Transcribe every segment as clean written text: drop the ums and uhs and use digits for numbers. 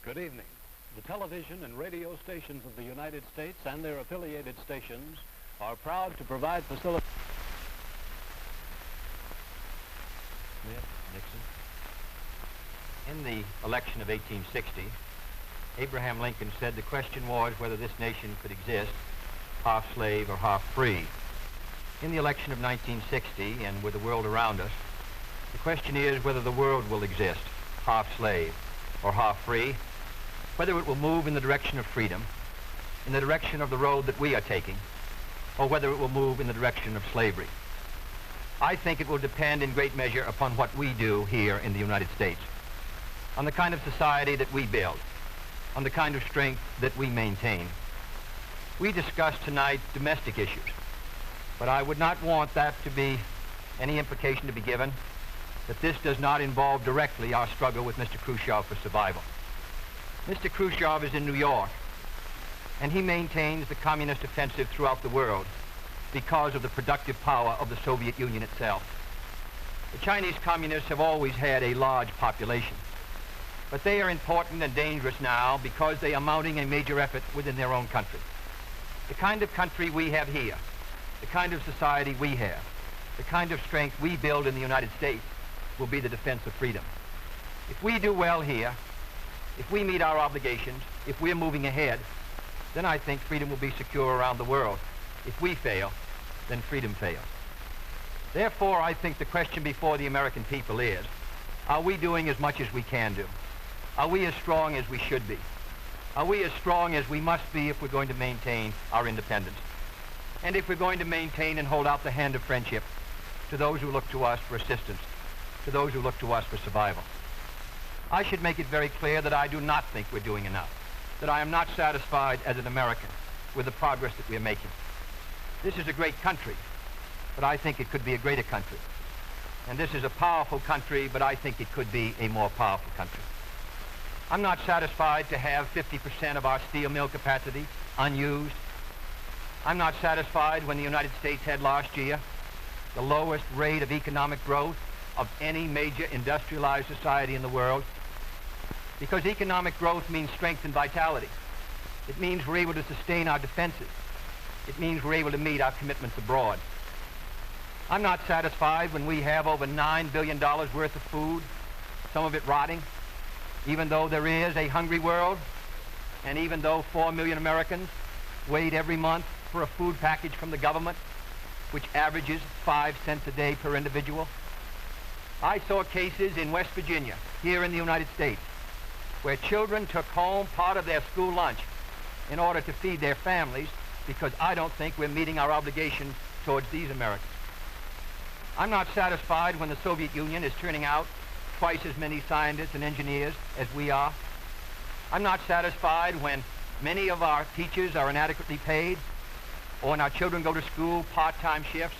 Good evening. The television and radio stations of the United States and their affiliated stations are proud to provide facilities. Nixon. In the election of 1860, Abraham Lincoln said the question was whether this nation could exist half slave or half free. In the election of 1960, and with the world around us, the question is whether the world will exist half slave or half free, whether it will move in the direction of freedom, in the direction of the road that we are taking, or whether it will move in the direction of slavery. I think it will depend in great measure upon what we do here in the United States, on the kind of society that we build, on the kind of strength that we maintain. We discussed tonight domestic issues, but I would not want that to be any implication to be given that this does not involve directly our struggle with Mr. Khrushchev for survival. Mr. Khrushchev is in New York, and he maintains the communist offensive throughout the world because of the productive power of the Soviet Union itself. The Chinese communists have always had a large population, but they are important and dangerous now because they are mounting a major effort within their own country. The kind of country we have here, the kind of society we have, the kind of strength we build in the United States will be the defense of freedom. If we do well here, if we meet our obligations, if we're moving ahead, then I think freedom will be secure around the world. If we fail, then freedom fails. Therefore, I think the question before the American people is, are we doing as much as we can do? Are we as strong as we should be? Are we as strong as we must be if we're going to maintain our independence? And if we're going to maintain and hold out the hand of friendship to those who look to us for assistance, to those who look to us for survival. I should make it very clear that I do not think we're doing enough, that I am not satisfied as an American with the progress that we're making. This is a great country, but I think it could be a greater country. And this is a powerful country, but I think it could be a more powerful country. I'm not satisfied to have 50% of our steel mill capacity unused. I'm not satisfied when the United States had last year the lowest rate of economic growth of any major industrialized society in the world, because economic growth means strength and vitality. It means we're able to sustain our defenses. It means we're able to meet our commitments abroad. I'm not satisfied when we have over $9 billion worth of food, some of it rotting, even though there is a hungry world, and even though 4 million Americans wait every month for a food package from the government, which averages 5 cents a day per individual. I saw cases in West Virginia, here in the United States, where children took home part of their school lunch in order to feed their families, because I don't think we're meeting our obligation towards these Americans. I'm not satisfied when the Soviet Union is turning out twice as many scientists and engineers as we are. I'm not satisfied when many of our teachers are inadequately paid, or when our children go to school part-time shifts.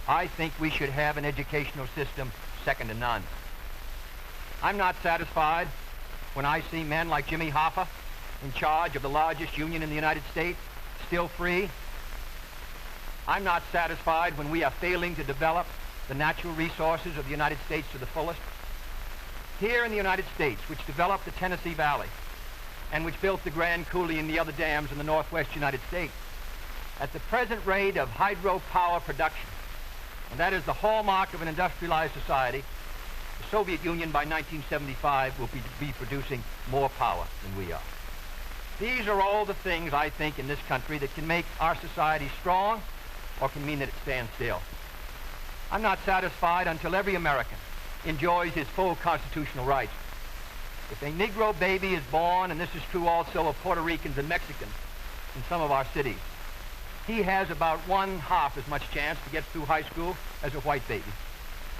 I think we should have an educational system second to none. I'm not satisfied when I see men like Jimmy Hoffa in charge of the largest union in the United States, still free. I'm not satisfied when we are failing to develop the natural resources of the United States to the fullest. Here in the United States, which developed the Tennessee Valley and which built the Grand Coulee and the other dams in the northwest United States, at the present rate of hydropower production, and that is the hallmark of an industrialized society, the Soviet Union by 1975 will be producing more power than we are. These are all the things, I think, in this country that can make our society strong or can mean that it stands still. I'm not satisfied until every American enjoys his full constitutional rights. If a Negro baby is born, and this is true also of Puerto Ricans and Mexicans in some of our cities, he has about 1/2 as much chance to get through high school as a white baby.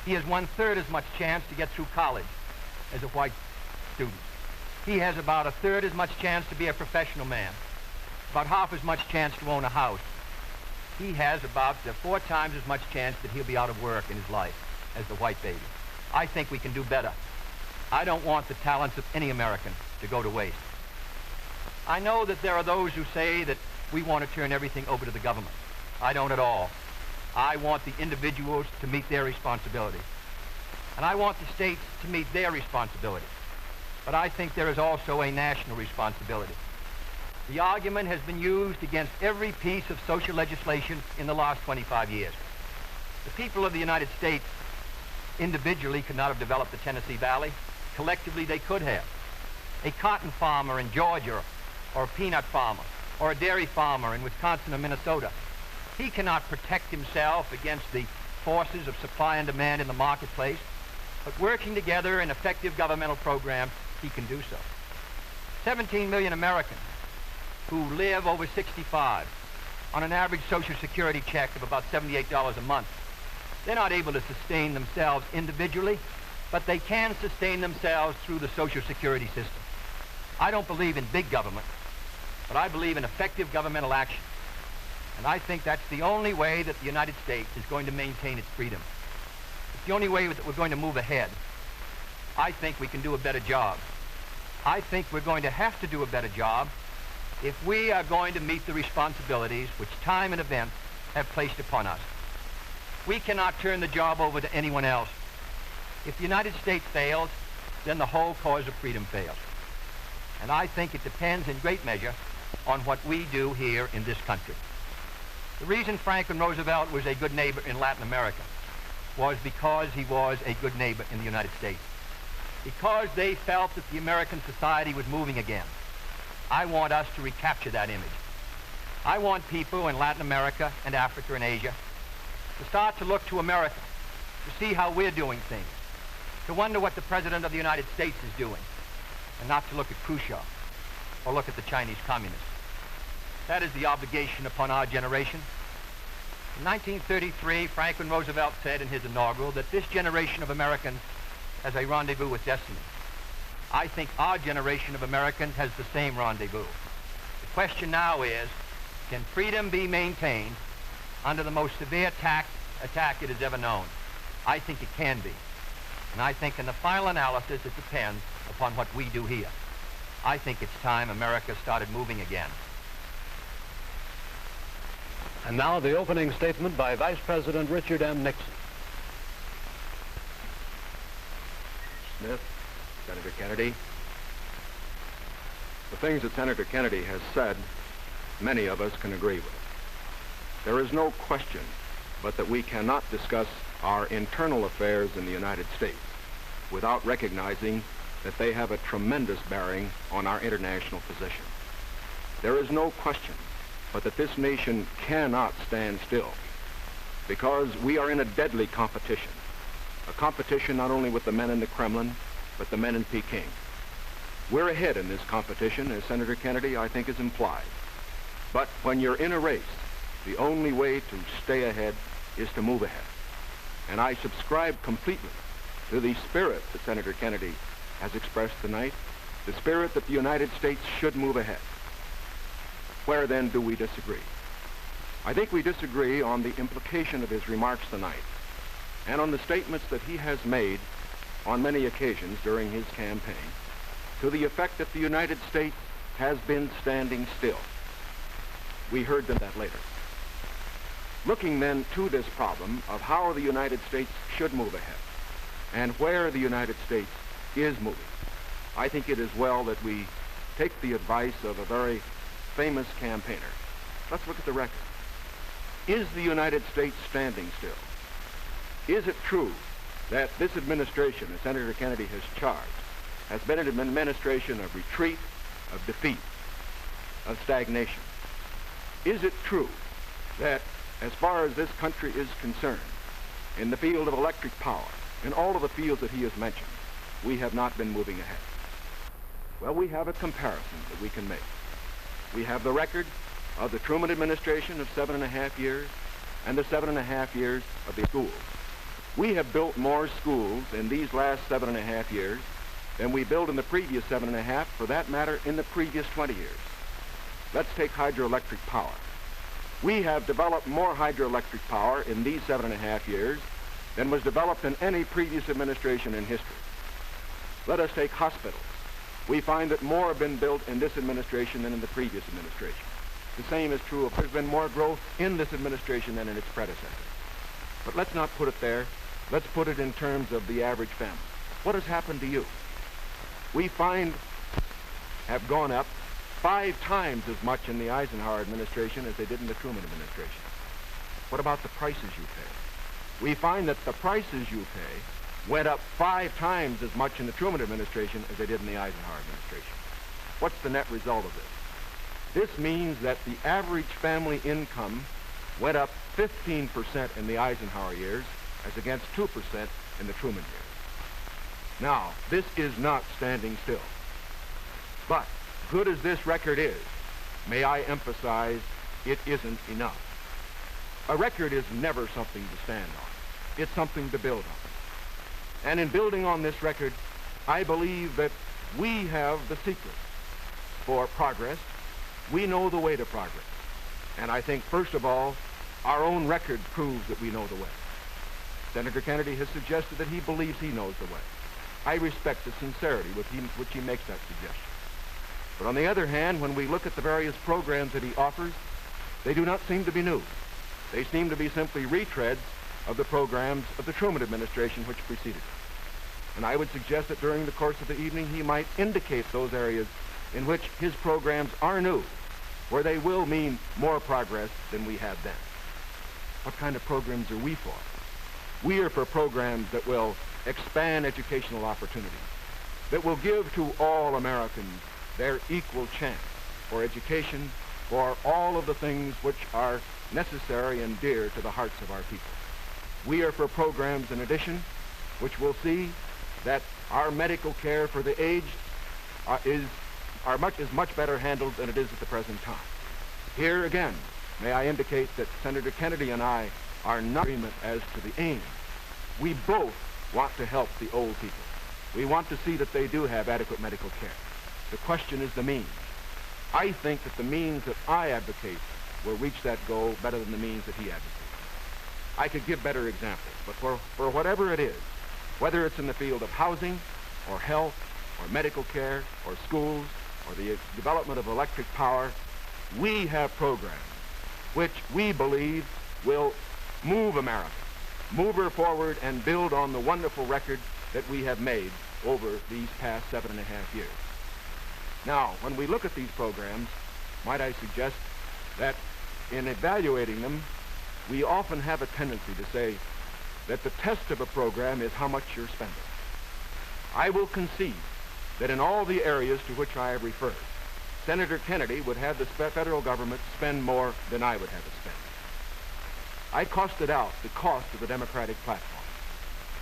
He has 1/3 as much chance to get through college as a white student. He has about 1/3 as much chance to be a professional man, about 1/2 as much chance to own a house. He has about 4 times as much chance that he'll be out of work in his life as the white baby. I think we can do better. I don't want the talents of any American to go to waste. I know that there are those who say that we want to turn everything over to the government. I don't at all. I want the individuals to meet their responsibilities. And I want the states to meet their responsibilities. but I think there is also a national responsibility. The argument has been used against every piece of social legislation in the last 25 years. The people of the United States individually could not have developed the Tennessee Valley. Collectively, they could have. A cotton farmer in Georgia, or a peanut farmer, or a dairy farmer in Wisconsin or Minnesota, he cannot protect himself against the forces of supply and demand in the marketplace, but working together in effective governmental programs, he can do so. 17 million Americans who live over 65 on an average Social Security check of about $78 a month. They're not able to sustain themselves individually, but they can sustain themselves through the Social Security system. I don't believe in big government, but I believe in effective governmental action. And I think that's the only way that the United States is going to maintain its freedom. It's the only way that we're going to move ahead. I think we can do a better job. I think we're going to have to do a better job if we are going to meet the responsibilities which time and events have placed upon us. We cannot turn the job over to anyone else. If the United States fails, then the whole cause of freedom fails. And I think it depends in great measure on what we do here in this country. The reason Franklin Roosevelt was a good neighbor in Latin America was because he was a good neighbor in the United States. Because they felt that the American society was moving again. I want us to recapture that image. I want people in Latin America and Africa and Asia to start to look to America, to see how we're doing things, to wonder what the President of the United States is doing, and not to look at Khrushchev or look at the Chinese communists. That is the obligation upon our generation. In 1933, Franklin Roosevelt said in his inaugural that this generation of Americans has a rendezvous with destiny. I think our generation of Americans has the same rendezvous. The question now is, can freedom be maintained under the most severe attack it has ever known? I think it can be. And I think in the final analysis, it depends upon what we do here. I think it's time America started moving again. And now the opening statement by Vice President Richard M. Nixon. Smith, Senator Kennedy. The things that Senator Kennedy has said, many of us can agree with. There is no question but that we cannot discuss our internal affairs in the United States without recognizing that they have a tremendous bearing on our international position. There is no question but that this nation cannot stand still because we are in a deadly competition. A competition not only with the men in the Kremlin, but the men in Peking. We're ahead in this competition, as Senator Kennedy, I think, has implied. But when you're in a race, the only way to stay ahead is to move ahead. And I subscribe completely to the spirit that Senator Kennedy has expressed tonight, the spirit that the United States should move ahead. Where then do we disagree? I think we disagree on the implication of his remarks tonight and on the statements that he has made on many occasions during his campaign to the effect that the United States has been standing still. We heard that later. Looking then to this problem of how the United States should move ahead and where the United States is moving, I think it is well that we take the advice of a very famous campaigner. Let's look at the record. Is the United States standing still? Is it true that this administration, as Senator Kennedy has charged, has been an administration of retreat, of defeat, of stagnation? Is it true that as far as this country is concerned, in the field of electric power, in all of the fields that he has mentioned, we have not been moving ahead? Well, we have a comparison that we can make. We have the record of the Truman administration of 7.5 years and the 7.5 years of the schools. We have built more schools in these last 7.5 years than we built in the previous 7.5, for that matter, in the previous 20 years. Let's take hydroelectric power. We have developed more hydroelectric power in these 7.5 years than was developed in any previous administration in history. Let us take hospitals. We find that more have been built in this administration than in the previous administration. The same is true of there's been more growth in this administration than in its predecessor. But let's not put it there. Let's put it in terms of the average family. What has happened to you? we find have gone up 5 times as much in the Eisenhower administration as they did in the Truman administration. What about the prices you pay? We find that the prices you pay went up 5 times as much in the Truman administration as they did in the Eisenhower administration. What's the net result of this? This means that the average family income went up 15% in the Eisenhower years as against 2% in the Truman years. Now, this is not standing still. But, good as this record is, may I emphasize, it isn't enough. A record is never something to stand on. It's something to build on. And in building on this record, I believe that we have the secret for progress. We know the way to progress. And I think, first of all, our own record proves that we know the way. Senator Kennedy has suggested that he believes he knows the way. I respect the sincerity with which he makes that suggestion. But on the other hand, when we look at the various programs that he offers, they do not seem to be new. They seem to be simply retreads of the programs of the Truman administration which preceded it. And I would suggest that during the course of the evening he might indicate those areas in which his programs are new, where they will mean more progress than we had then. What kind of programs are we for? We are for programs that will expand educational opportunities, that will give to all Americans their equal chance for education, for all of the things which are necessary and dear to the hearts of our people. We are for programs, in addition, which will see that our medical care for the aged is much better handled than it is at the present time. Here again, may I indicate that Senator Kennedy and I are not in agreement as to the aim. We both want to help the old people. We want to see that they do have adequate medical care. The question is the means. I think that the means that I advocate will reach that goal better than the means that he advocates. I could give better examples, but for whatever it is, whether it's in the field of housing, or health, or medical care, or schools, or the development of electric power, we have programs which we believe will move America, move her forward and build on the wonderful record that we have made over these past 7.5 years. Now, when we look at these programs, might I suggest that in evaluating them, we often have a tendency to say that the test of a program is how much you're spending. I will concede that in all the areas to which I have referred, Senator Kennedy would have the federal government spend more than I would have it spend. I costed out the cost of the Democratic platform.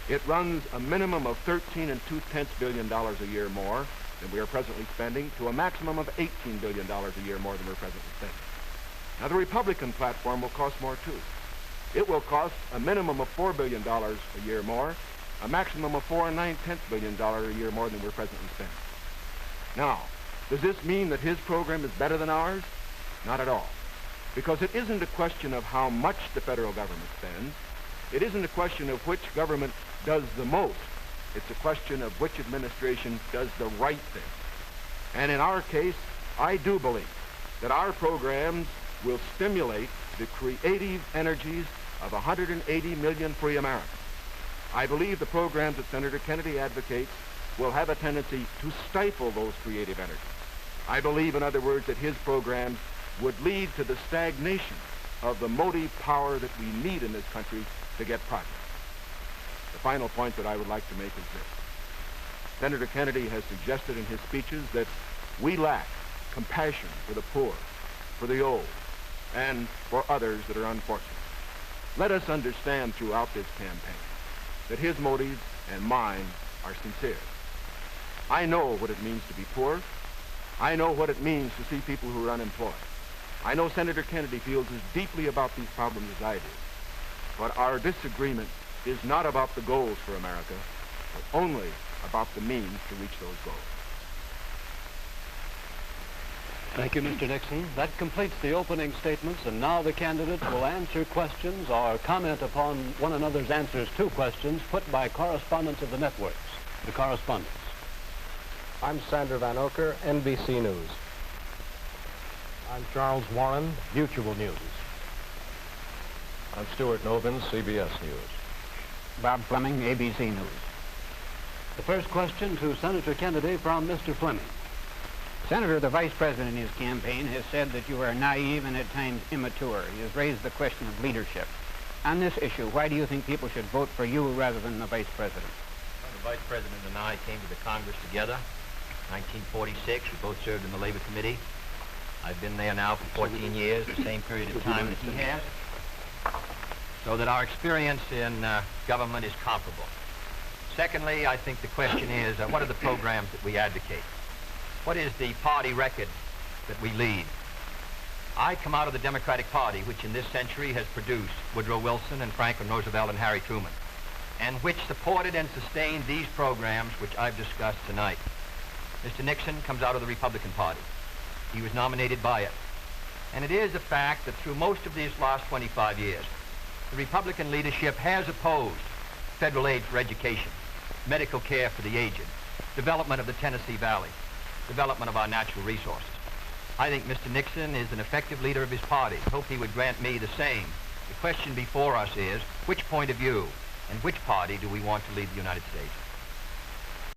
It runs a minimum of $13.2 billion a year more than we are presently spending to a maximum of $18 billion a year more than we're presently spending. Now, the Republican platform will cost more, too. It will cost a minimum of $4 billion a year more, a maximum of $4.9 billion a year more than we're presently spending. Now, does this mean that his program is better than ours? Not at all. Because it isn't a question of how much the federal government spends. It isn't a question of which government does the most. It's a question of which administration does the right thing. And in our case, I do believe that our programs will stimulate the creative energies of 180 million free Americans. I believe the programs that Senator Kennedy advocates will have a tendency to stifle those creative energies. I believe, in other words, that his programs would lead to the stagnation of the motive power that we need in this country to get progress. The final point that I would like to make is this. Senator Kennedy has suggested in his speeches that we lack compassion for the poor, for the old, and for others that are unfortunate. Let us understand throughout this campaign that his motives and mine are sincere. I know what it means to be poor. I know what it means to see people who are unemployed. I know Senator Kennedy feels as deeply about these problems as I do. But our disagreement is not about the goals for America, but only about the means to reach those goals. Thank you, Mr. Nixon. That completes the opening statements, and now the candidates will answer questions or comment upon one another's answers to questions put by correspondents of the networks. The correspondents. I'm Sander Van Oker, NBC News. I'm Charles Warren, Mutual News. I'm Stuart Novin, CBS News. Bob Fleming, ABC News. The first question to Senator Kennedy from Mr. Fleming. Senator, the Vice President in his campaign has said that you are naive and at times immature. He has raised the question of leadership. On this issue, why do you think people should vote for you rather than the Vice President? Well, the Vice President and I came to the Congress together in 1946. We both served in the Labor Committee. I've been there now for 14 years, the same period of time that he has, so that our experience in government is comparable. Secondly, I think the question is, what are the programs that we advocate? What is the party record that we lead? I come out of the Democratic Party, which in this century has produced Woodrow Wilson and Franklin Roosevelt and Harry Truman, and which supported and sustained these programs which I've discussed tonight. Mr. Nixon comes out of the Republican Party. He was nominated by it. And it is a fact that through most of these last 25 years, the Republican leadership has opposed federal aid for education, medical care for the aged, development of the Tennessee Valley, development of our natural resources. I think Mr. Nixon is an effective leader of his party. I hope he would grant me the same. The question before us is, which point of view and which party do we want to lead the United States?